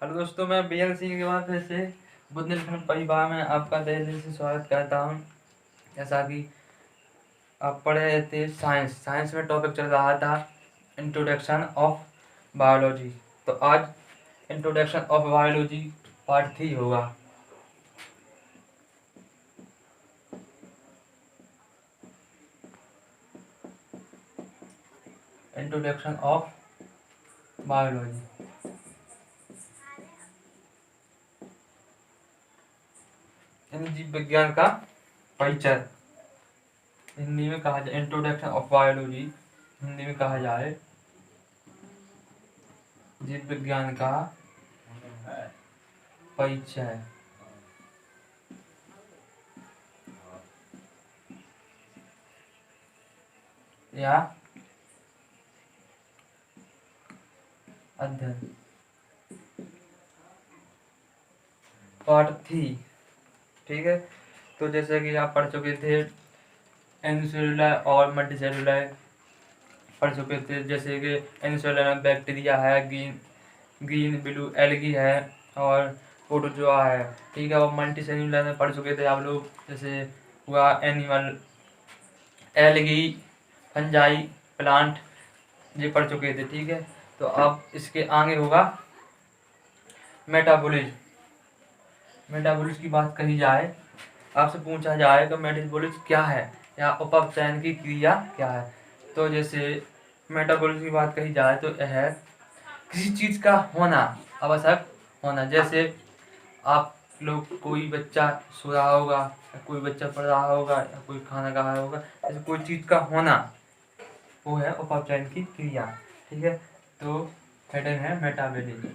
Hello दोस्तों, मैं BL Singh के बाद फिर से बुंदेलखंड परिवार में आपका तहे दिल से स्वागत करता हूँ। जैसा कि आप पढ़ रहे थे साइंस में टॉपिक चल रहा था इंट्रोडक्शन ऑफ बायोलॉजी। तो आज इंट्रोडक्शन ऑफ बायोलॉजी पार्ट 3 होगा। इंट्रोडक्शन ऑफ बायोलॉजी जीव विज्ञान का परिचय हिंदी में कहा जाए। इंट्रोडक्शन ऑफ बायोलॉजी हिंदी में कहा जाए जीव विज्ञान का परिचय या अध्ययन। पार्ट 3, ठीक है। तो जैसे कि आप पढ़ चुके थे एनिसेलुलर और मल्टीसेलुलर पढ़ चुके थे। जैसे कि एनिसेलुलर में बैक्टीरिया है, ग्रीन ब्लू एल्गी है और प्रोटोजोआ है, ठीक है। और मल्टीसेलुलर में पढ़ चुके थे आप लोग, जैसे हुआ एनिमल, एल्गी, फंजाई, प्लांट, ये पढ़ चुके थे, ठीक है। तो अब इसके आगे होगा मेटाबॉलिज्म। मेटाबॉलिज्म की बात कही जाए, आपसे पूछा जाए तो मेटाबॉलिज्म क्या है या अपचयन की क्रिया क्या है। तो जैसे मेटाबॉलिज्म की बात कही जाए तो यह किसी चीज़ का होना, आवश्यक होना। जैसे आप लोग, कोई बच्चा सो रहा होगा या कोई बच्चा पढ़ रहा होगा या कोई खाना खा रहा होगा, जैसे कोई चीज़ का होना, वो है अपचयन की क्रिया, ठीक है। तो हेडिंग है मेटाबॉलिज्म।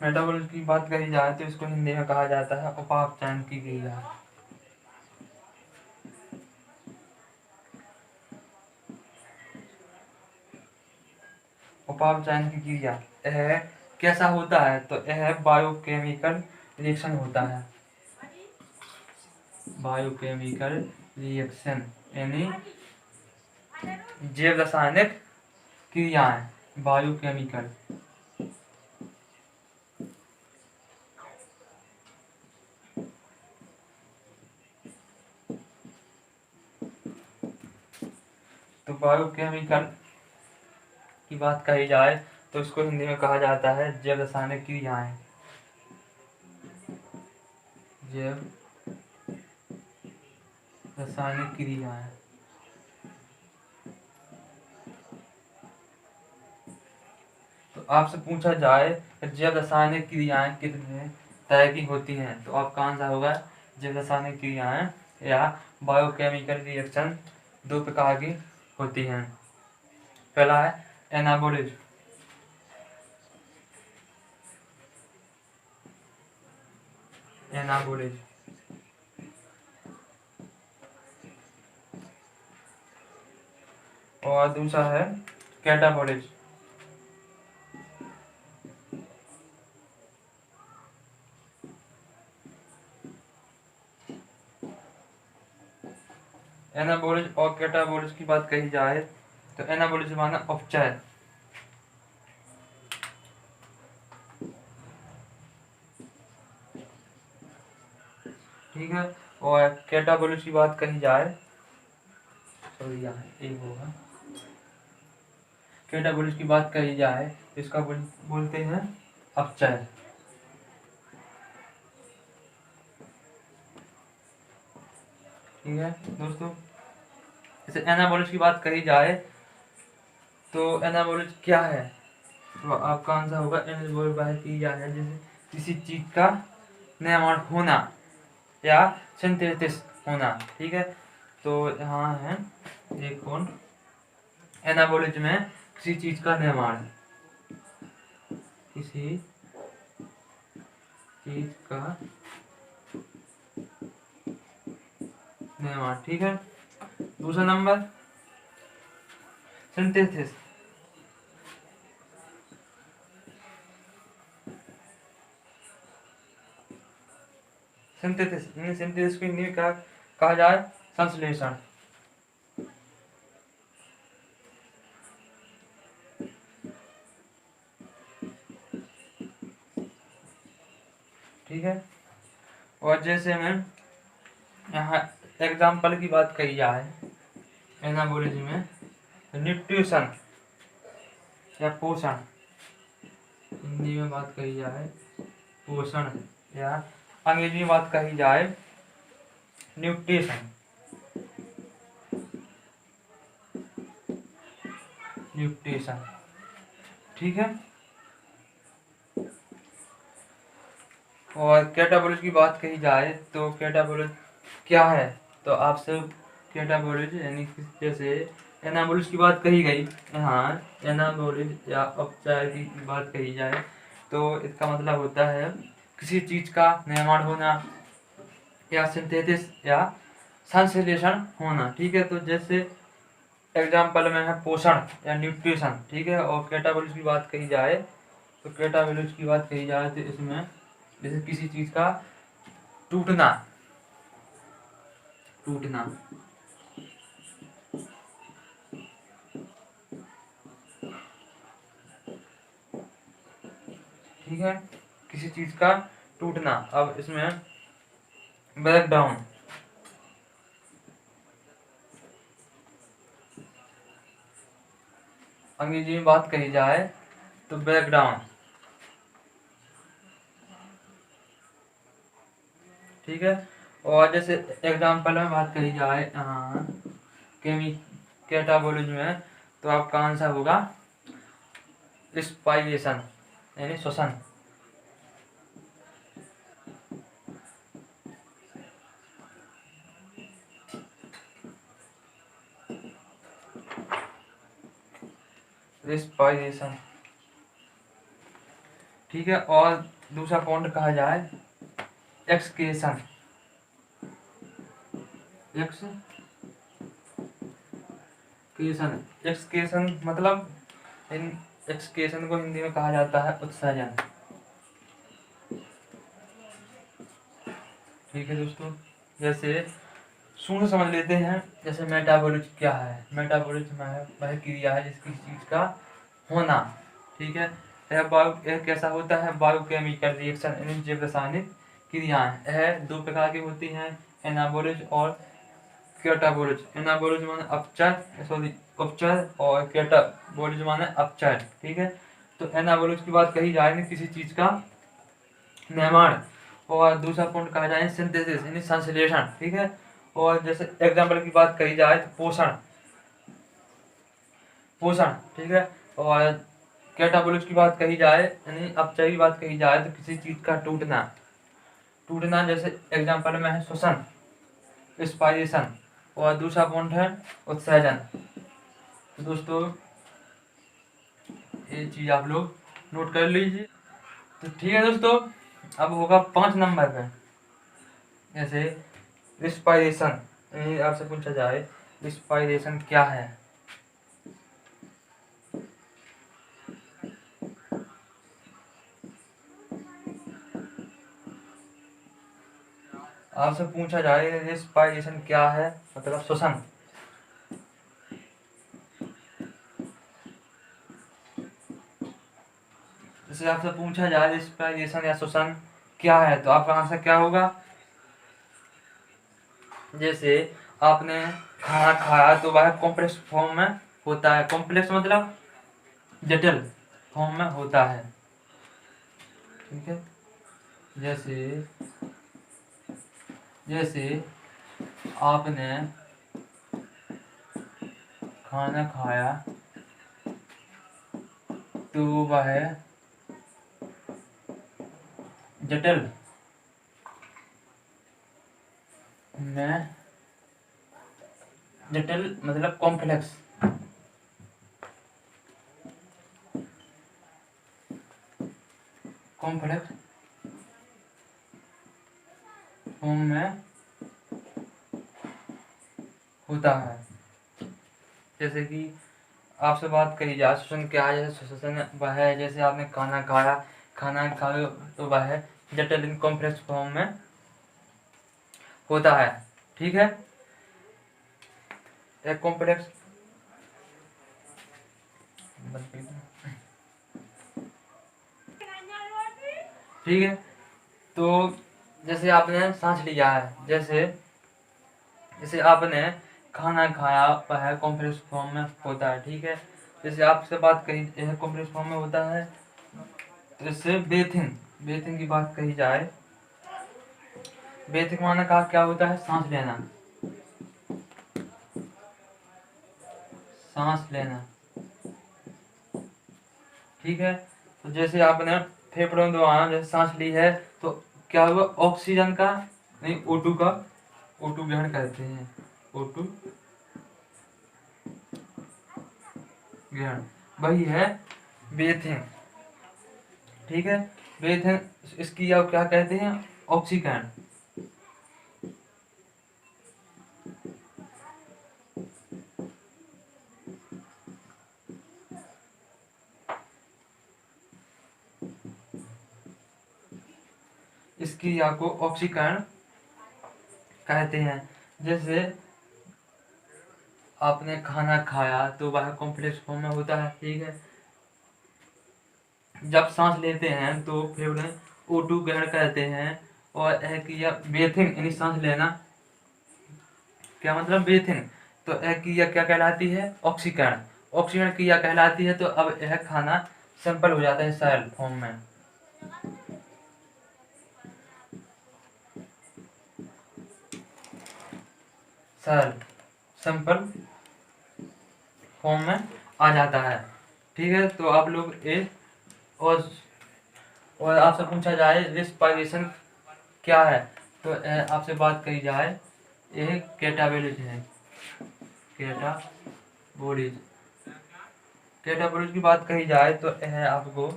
मेटाबॉलिज्म की बात कही जाए तो इसको हिंदी में कहा जाता है उपापचयन की क्रिया। उपापचयन की क्रिया यह कैसा होता है, तो यह बायोकेमिकल रिएक्शन होता है। बायोकेमिकल रिएक्शन यानी जैव रासायनिक क्रियाएं, बायोकेमिकल। तो बायोकेमिकल की बात कही जाए तो इसको हिंदी में कहा जाता है जैव रासायनिक क्रियाएं। जैव रासायनिक क्रियाएं। तो आपसे पूछा जाए जैव रासायनिक क्रियाएं कितने तरह की होती हैं, तो आपका आंसर होगा जैव रासायनिक क्रियाएं या बायोकेमिकल रिएक्शन 2 प्रकार की होती हैं। पहला है एनाबॉलिज्म। एनाबॉलिज्म और दूसरा है कैटाबॉलिज्म। एनाबॉलिज्म और कैटाबॉलिज्म की बात कही जाए तो एनाबॉलिज्म माना उपचार, ठीक है। और कैटाबॉलिज्म की बात कही जाए, सॉरी यहाँ एक होगा, कैटाबॉलिज्म की बात कही जाए इसका बोलते हैं अपचय, ठीक है दोस्तों। जैसे एनाबॉलिज्म की बात कही जाए तो एनाबॉलिज्म क्या है, तो आपका आंसर होगा एनाबॉलिज्म वह क्रिया है जैसे किसी चीज का निर्माण होना या सिंथेसिस होना, ठीक है। तो यहाँ है एक पॉइंट, एनाबॉलिज्म में किसी चीज का निर्माण, किसी चीज का निर्माण, ठीक है। दूसरा नंबर सिंथेसिस। सिंथेसिस को हिंदी में क्या कहा जाए, संश्लेषण, ठीक है। और जैसे मैं यहाँ एग्जाम्पल की बात कही जाए एनाबोलिज्म में, न्यूट्रिशन या पोषण, हिंदी में बात कही जाए पोषण, या अंग्रेजी में बात कही जाए न्यूट्रिशन, न्यूट्रिशन, ठीक है। और कैटाबोलिज्म की बात कही जाए तो कैटाबोलिज्म क्या है, तो आप सब कैटाबोलिज्म यानी जैसे एनाबोलिज्म की बात कही गई, हाँ एनाबोलिज्म या अपचार की बात कही जाए तो इसका मतलब होता है किसी चीज का निर्माण होना या सिंथेसिस या संश्लेषण होना, ठीक है। तो जैसे एग्जाम्पल में है पोषण या न्यूट्रिशन, ठीक है। और कैटाबोलिज्म की बात कही जाए तो कैटाबोलिज्म की बात कही जाए तो इसमें जैसे किसी चीज का टूटना, टूटना, ठीक है, किसी चीज का टूटना। अब इसमें ब्रेक डाउन, अंग्रेजी में बात कही जाए तो ब्रेक डाउन, ठीक है। और जैसे एग्जाम्पल में बात कही जाए कैटाबोलिज्म में तो आपका आंसर होगा स्पाइरेशन यानी श्वसन, रिस्पाइरेशन, ठीक है। और दूसरा पॉइंट कहा जाए एक्सक्रेशन, एक्सक्रेशन, एक्सक्रेशन मतलब इन एक्सक्रेशन को हिंदी में कहा जाता है उत्सर्जन, ठीक है दोस्तों। जैसे शून्य समझ लेते हैं, जैसे मेटाबॉलिज्म क्या है, मेटाबॉलिज्म है वह क्रिया है जिसकी चीज का होना, ठीक है। यह कैसा होता है, बायोकेमिकल रिएक्शन यानी जैव रासायनिक क्रियाएं। यह दो प्रकार की होती हैं, एनाबोलिज्म और कैटाबोलिज्म। एनाबोलिज्म माने उपचार और कैटाबोलिज्म माने अपचार, ठीक है। तो एनाबोलिज्म की बात कही जाए किसी चीज का निर्माण, और दूसरा पॉइंट कहा जाए सिंथेसिस यानी संश्लेषण, ठीक है। और जैसे एग्जाम्पल की बात कही जाए तो पोषण, पोषण, ठीक है। और कैटाबोलिज्म की बात कही जाए यानी अपचार की बात कही जाए तो किसी चीज का टूटना, टूटना जैसे एग्जाम्पल में है श्वसन, स्पाइरेशन। और दूसरा पॉइंट है उत्सर्जन। तो दोस्तों ये चीज आप लोग नोट कर लीजिए। तो ठीक है दोस्तों, अब होगा 5 नंबर पे, जैसे रिस्पायरेशन, आपसे पूछा जाए रिस्पायरेशन क्या है, आपसे पूछा जाए रिस्पायरेशन क्या है, मतलब श्वसन। जैसे आपसे पूछा जाए रिस्पायरेशन या श्वसन क्या है तो आपका आंसर क्या होगा। जैसे आपने खाना खाया तो वह कॉम्प्लेक्स फॉर्म में होता है, कॉम्प्लेक्स मतलब जटिल फॉर्म में होता है, ठीक है। जैसे जैसे आपने खाना खाया तो वह जटिल में, जटिल मतलब कॉम्प्लेक्स, कॉम्प्लेक्स फॉर्म में होता है। जैसे कि आपसे बात कही जाए श्वसन क्या है, जैसे श्वसन वह है जैसे आपने खाना खाया, खाना खाए तो वह जटिल इन कॉम्प्लेक्स फॉर्म में होता है, ठीक है। एक कॉम्प्लेक्स, ठीक है। तो जैसे आपने सांस लिया है, जैसे जैसे आपने खाना खाया, वह कॉम्प्लेक्स फॉर्म में होता है, ठीक है। जैसे आपसे बात कही, यह कॉम्प्लेक्स फॉर्म में होता है। तो इससे बेथिंग बेथिंग की बात कही जाए, बेथिंग माना का क्या होता है, सांस लेना, सांस लेना, ठीक है। तो जैसे आपने फेफड़ों द्वारा जैसे सांस ली है, तो क्या हुआ, ऑक्सीजन का नहीं, O2 का, O2 ग्रहण करते हैं, O2 ग्रहण, वही है बेथिंग, ठीक है। बेथिंग इसकी आप क्या कहते हैं, ऑक्सीकरण। इसकी आपको ऑक्सीकरण कहते हैं। जैसे आपने खाना खाया तो वह कॉम्प्लेक्स फॉर्म में होता है, ठीक है। जब सांस लेते हैं तो फेफड़े O2 ग्रहण करते हैं, और यह क्रिया ब्रीथिंग यानी सांस लेना, क्या मतलब ब्रीथिंग, तो यह क्रिया क्या कहलाती है, ऑक्सीकरण, ऑक्सीकरण क्रिया कहलाती है। तो अब यह खाना सिंपल हो जाता है सरल फॉर्म में, सरल सिंपल फॉर्म में आ जाता है, ठीक है। तो आप लोग ये, और आपसे पूछा जाए रिस्पायरेशन क्या है, तो आपसे बात कही जाए, यह कैटाबोलिज्म है, कैटाबोलिज्म, कैटाबोलिज्म की बात कही जाए तो यह आपको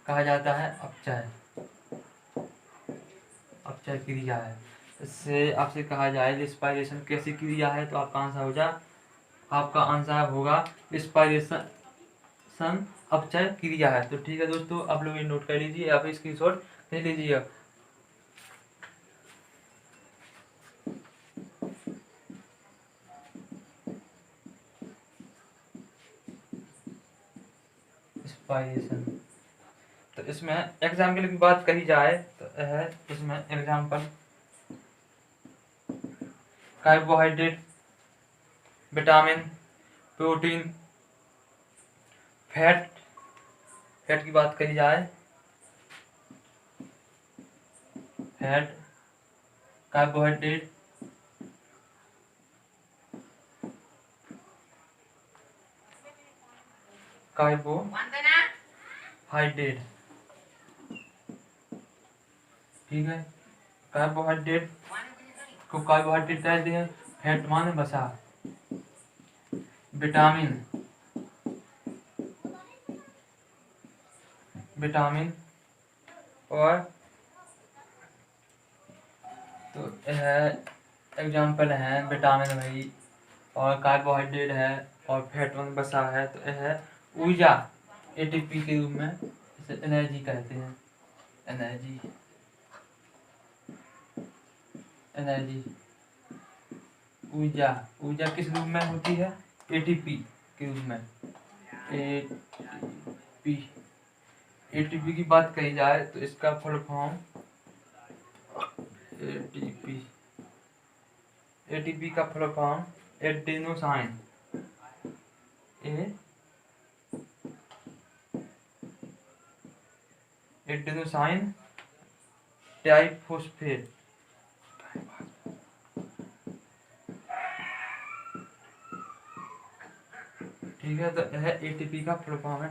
कहा जाता है अपचय, अपचय क्रिया है। इससे आपसे कहा जाए रिस्पायरेशन कैसी क्रिया है, तो आपका आंसर हो जाए, आपका आंसर होगा रिस्पायरेशन अपचय क्रिया है। तो ठीक है दोस्तों, आप लोग ये नोट कर लीजिए, आप स्क्रीनशॉट ले लीजिए। रिस्पायरेशन, तो इसमें एग्जाम्पल की बात कही जाए तो है, इसमें example carbohydrate, vitamin, protein, fat, fat की बात कही जाए, फैट, कार्बोहाइड्रेट, कार्बोहाइड्रेट, ठीक है। कार्बोहाइड्रेट को कार्बोहाइड्रेट कहते हैं, फैट माने वसा, विटामिन, विटामिन, और तो यह एग्जाम्पल है, विटामिन भाई, और कार्बोहाइड्रेट है, और फैट माने वसा है। तो यह ऊर्जा ATP के रूप में इसे एनर्जी कहते हैं, एनर्जी, एनर्जी, ऊर्जा, ऊर्जा किस रूप में होती है, ATP के रूप में, ATP, ATP की बात कही जाए तो इसका फुल फॉर्म ATP, ATP का full form adenosine, adenosine triphosphate, ठीक है। तो यह ATP का फुल फॉर्म है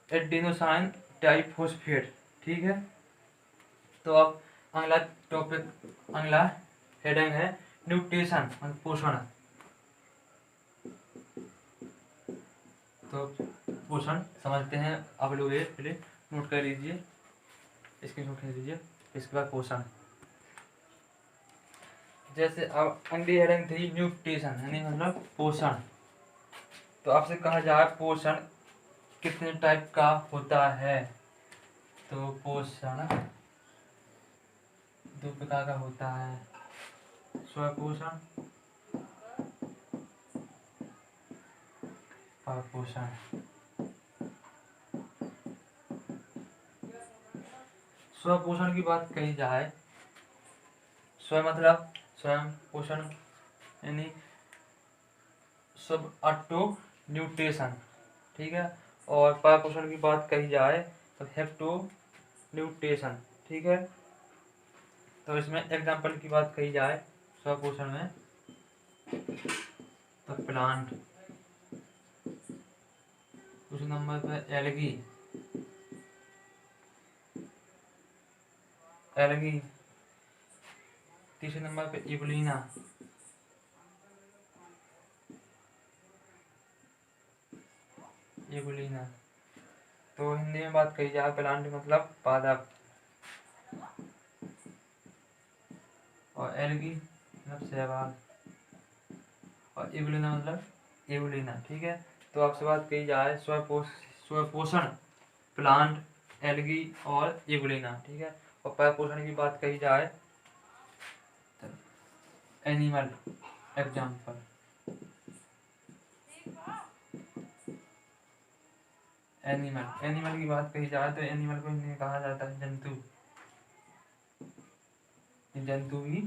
एडेनोसाइन ट्राइफॉस्फेट, ठीक है। तो अब अगला टॉपिक, अगला हेडिंग है न्यूट्रिशन, पोषण। तो पोषण समझते हैं, आप लोग ये पहले नोट कर लीजिए, इसकी नोट कर लीजिए। इसके बाद पोषण, जैसे अब अगली हेडिंग थी न्यूट्रिशन यानी मतलब पोषण। तो आपसे कहा जाए पोषण कितने टाइप का होता है, तो पोषण 2 प्रकार का होता है, स्वपोषण, परपोषण। स्वपोषण की बात कही जाए, स्व मतलब स्वयं, पोषण यानी सब ऑटो न्यूट्रिशन, ठीक है। और पापोषण की बात कही जाए तो हेप्टो न्यूट्रिशन, ठीक है। तो इसमें एग्जाम्पल की बात कही जाए स्वपोषण में तो प्लांट, दूसरे नंबर पर एलगी, एलगी, तीसरे नंबर पे इबुलिना, इबुलिना। तो हिंदी में बात कही जाए प्लांट मतलब पादप, और एलगी मतलब शैवाल, और इबुलिना मतलब इबुलिना, ठीक है। तो आपसे बात कही जाए स्वपोषण प्लांट, एलगी और इबुलिना, ठीक है। और परपोषण की बात कही जाए एनिमल, एग्जाम्पल एनिमल, एनिमल की बात कही जाए तो एनिमल को हिंदी में कहा जाता है जंतु, जंतु भी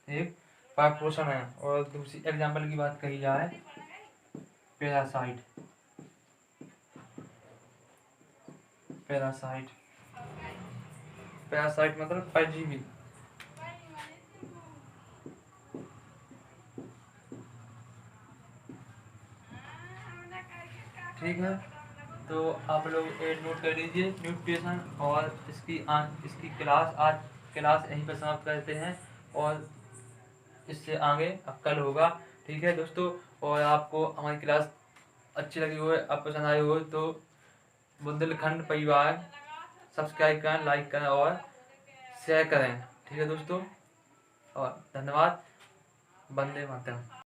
एक परपोषण है। और दूसरी एग्जाम्पल की बात कही जाए पैरासाइट, पैरासाइट, पैरासाइट मतलब परजीवी, ठीक है। तो आप लोग एक नोट कर लीजिए न्यूट्रिशन, और इसकी क्लास यहीं पर समाप्त करते हैं, और इससे आगे अब कल होगा, ठीक है दोस्तों। और आपको हमारी क्लास अच्छी लगी हो, आप पसंद आई हो तो बुंदेलखंड परिवार सब्सक्राइब करें, लाइक करें और शेयर करें, ठीक है दोस्तों। और धन्यवाद। वंदे मातरम।